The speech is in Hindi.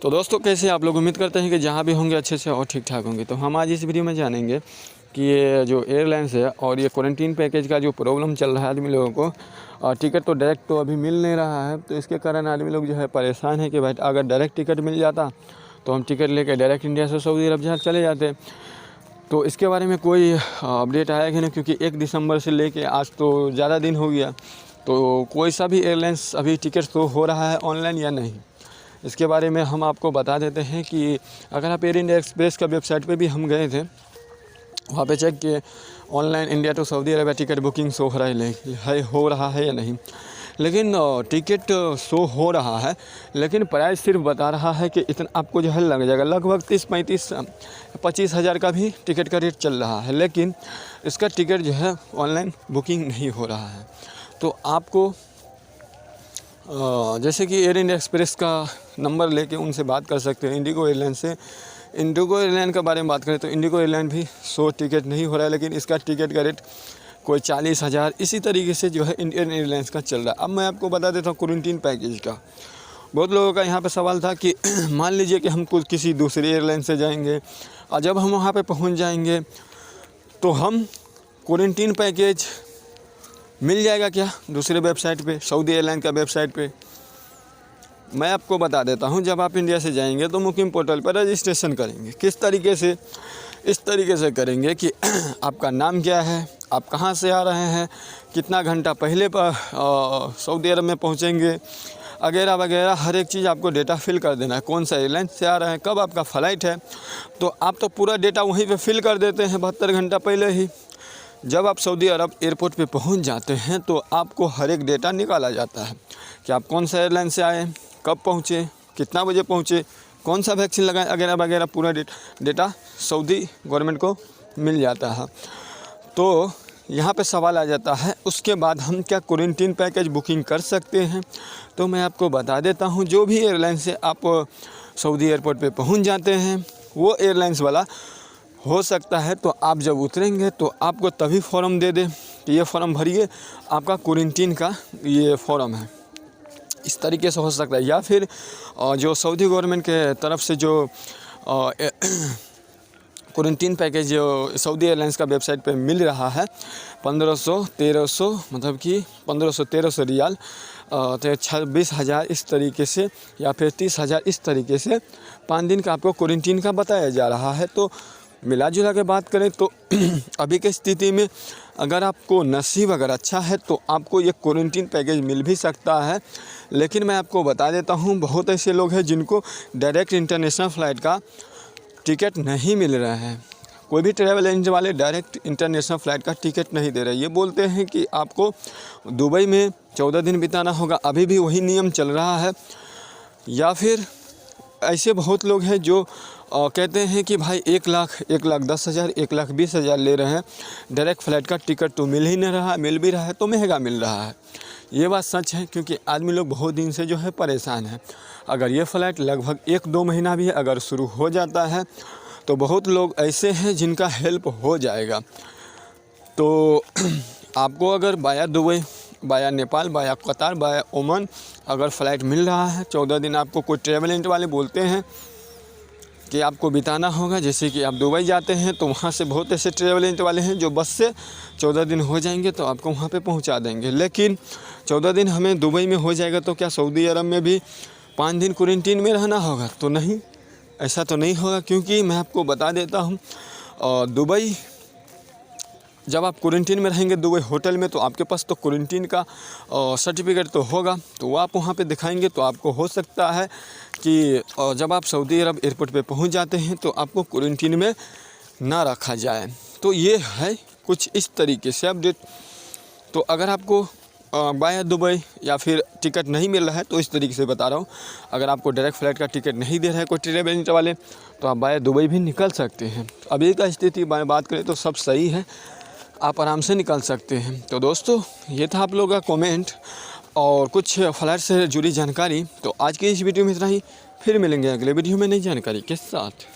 तो दोस्तों कैसे आप लोग, उम्मीद करते हैं कि जहाँ भी होंगे अच्छे से और ठीक ठाक होंगे। तो हम आज इस वीडियो में जानेंगे कि ये जो एयरलाइंस है और ये क्वारंटीन पैकेज का जो प्रॉब्लम चल रहा है आदमी लोगों को, और टिकट तो डायरेक्ट तो अभी मिल नहीं रहा है। तो इसके कारण आदमी लोग जो है परेशान है कि भाई अगर डायरेक्ट टिकट मिल जाता तो हम टिकट लेके डायरेक्ट इंडिया से सऊदी अरब जहाँ चले जाते। तो इसके बारे में कोई अपडेट आया कि नहीं, क्योंकि 1 दिसंबर से लेके आज तो ज़्यादा दिन हो गया, तो कोई सा भी एयरलाइंस अभी टिकट शो हो रहा है ऑनलाइन या नहीं, इसके बारे में हम आपको बता देते हैं। कि अगर आप एयर इंडिया एक्सप्रेस का वेबसाइट पे भी हम गए थे, वहाँ पे चेक किए online India to Saudi Arab ticket booking show हो रहा है या नहीं। लेकिन टिकट शो हो रहा है, लेकिन प्राइस सिर्फ बता रहा है कि इतना आपको जो है लग जाएगा, लगभग 30-25 हज़ार का भी टिकट का रेट चल रहा है। लेकिन इसका टिकट जो है ऑनलाइन बुकिंग नहीं हो रहा है। तो आपको जैसे कि एयर इंडिया एक्सप्रेस का नंबर लेके उनसे बात कर सकते हैं। इंडिगो एयरलाइन से, इंडिगो एयरलाइन के बारे में बात करें तो इंडिगो एयरलाइन भी 100 टिकट नहीं हो रहा है, लेकिन इसका टिकट का रेट कोई 40 हज़ार इसी तरीके से जो है इंडियन एयरलाइंस का चल रहा है। अब मैं आपको बता देता हूँ क्वारंटीन पैकेज का। बहुत लोगों का यहाँ पे सवाल था कि मान लीजिए कि हम कुछ किसी दूसरी एयरलाइन से जाएंगे और जब हम वहाँ पे पहुँच जाएंगे तो हम क्वारंटीन पैकेज मिल जाएगा क्या दूसरे वेबसाइट पे, सऊदी एयरलाइन का वेबसाइट पे। मैं आपको बता देता हूँ, जब आप इंडिया से जाएंगे तो मुकीम पोर्टल पर रजिस्ट्रेशन करेंगे। किस तरीके से? इस तरीके से करेंगे कि आपका नाम क्या है, आप कहाँ से आ रहे हैं, कितना घंटा पहले पर सऊदी अरब में पहुँचेंगे, वगैरह वगैरह हर एक चीज़ आपको डेटा फिल कर देना है। कौन सा एयरलाइन से आ रहे हैं, कब आपका फ़्लाइट है, तो आप तो पूरा डेटा वहीं पे फिल कर देते हैं 72 घंटा पहले ही। जब आप सऊदी अरब एयरपोर्ट पे पहुंच जाते हैं तो आपको हर एक डेटा निकाला जाता है कि आप कौन सा एयरलाइन से आए, कब पहुंचे, कितना बजे पहुंचे, कौन सा वैक्सीन लगाएं, वगैरह वगैरह पूरा डेटा सऊदी गवर्नमेंट को मिल जाता है। तो यहाँ पे सवाल आ जाता है उसके बाद हम क्या क्वारंटीन पैकेज बुकिंग कर सकते हैं। तो मैं आपको बता देता हूँ, जो भी एयरलाइन से आप सऊदी एयरपोर्ट पे पहुँच जाते हैं वो एयरलाइंस वाला हो सकता है तो आप जब उतरेंगे तो आपको तभी फॉर्म दे दे कि ये फॉर्म भरिए, आपका क्वारंटीन का ये फॉर्म है। इस तरीके से हो सकता है। या फिर जो सऊदी गवर्नमेंट के तरफ से जो क्वारंटीन पैकेज जो सऊदी एयरलाइंस का वेबसाइट पे मिल रहा है 1500-1300, मतलब कि 1500-1300 रियाल, तो 26 हज़ार इस तरीके से, या फिर 30 हज़ार इस तरीके से 5 दिन का आपको क्वारंटीन का बताया जा रहा है। तो मिला जुला के बात करें तो अभी की स्थिति में अगर आपको नसीब अगर अच्छा है तो आपको ये क्वारंटीन पैकेज मिल भी सकता है। लेकिन मैं आपको बता देता हूँ, बहुत ऐसे लोग हैं जिनको डायरेक्ट इंटरनेशनल फ़्लाइट का टिकट नहीं मिल रहा है। कोई भी ट्रैवल एजेंट वाले डायरेक्ट इंटरनेशनल फ़्लाइट का टिकट नहीं दे रहे। ये बोलते हैं कि आपको दुबई में 14 दिन बिताना होगा, अभी भी वही नियम चल रहा है। या फिर ऐसे बहुत लोग हैं जो कहते हैं कि भाई 1,10,000, 1,20,000 ले रहे हैं, डायरेक्ट फ़्लाइट का टिकट तो मिल ही नहीं रहा, मिल भी रहा है तो महंगा मिल रहा है। ये बात सच है, क्योंकि आदमी लोग बहुत दिन से जो है परेशान है। अगर ये फ़्लाइट लगभग 1-2 महीना भी अगर शुरू हो जाता है तो बहुत लोग ऐसे हैं जिनका हेल्प हो जाएगा। तो आपको अगर बाया दुबई, बाया नेपाल, बाया कतार, बाया ओमान अगर फ़्लाइट मिल रहा है 14 दिन, आपको कोई ट्रैवल एजेंट वाले बोलते हैं कि आपको बिताना होगा, जैसे कि आप दुबई जाते हैं तो वहाँ से बहुत ऐसे ट्रैवल एजेंट वाले हैं जो बस से 14 दिन हो जाएंगे तो आपको वहाँ पे पहुँचा देंगे। लेकिन 14 दिन हमें दुबई में हो जाएगा तो क्या सऊदी अरब में भी 5 दिन क्वारंटीन में रहना होगा? तो नहीं, ऐसा तो नहीं होगा। क्योंकि मैं आपको बता देता हूँ, दुबई जब आप क्वारंटीन में रहेंगे दुबई होटल में, तो आपके पास तो क्वारंटीन का सर्टिफिकेट तो होगा, तो वो आप वहाँ पे दिखाएंगे तो आपको हो सकता है कि जब आप सऊदी अरब एयरपोर्ट पे पहुँच जाते हैं तो आपको क्वारंटीन में ना रखा जाए। तो ये है कुछ इस तरीके से अपडेट। तो अगर आपको बाया दुबई या फिर टिकट नहीं मिल रहा है तो इस तरीके से बता रहा हूँ, अगर आपको डायरेक्ट फ़्लाइट का टिकट नहीं दे रहा है कोई ट्रैवल एजेंट वाले, तो आप बाया दुबई भी निकल सकते हैं। अभी का स्थिति बात करें तो सब सही है, आप आराम से निकल सकते हैं। तो दोस्तों, ये था आप लोगों का कमेंट और कुछ फ़्लाइट से जुड़ी जानकारी। तो आज की इस वीडियो में इतना ही, फिर मिलेंगे अगले वीडियो में नई जानकारी के साथ।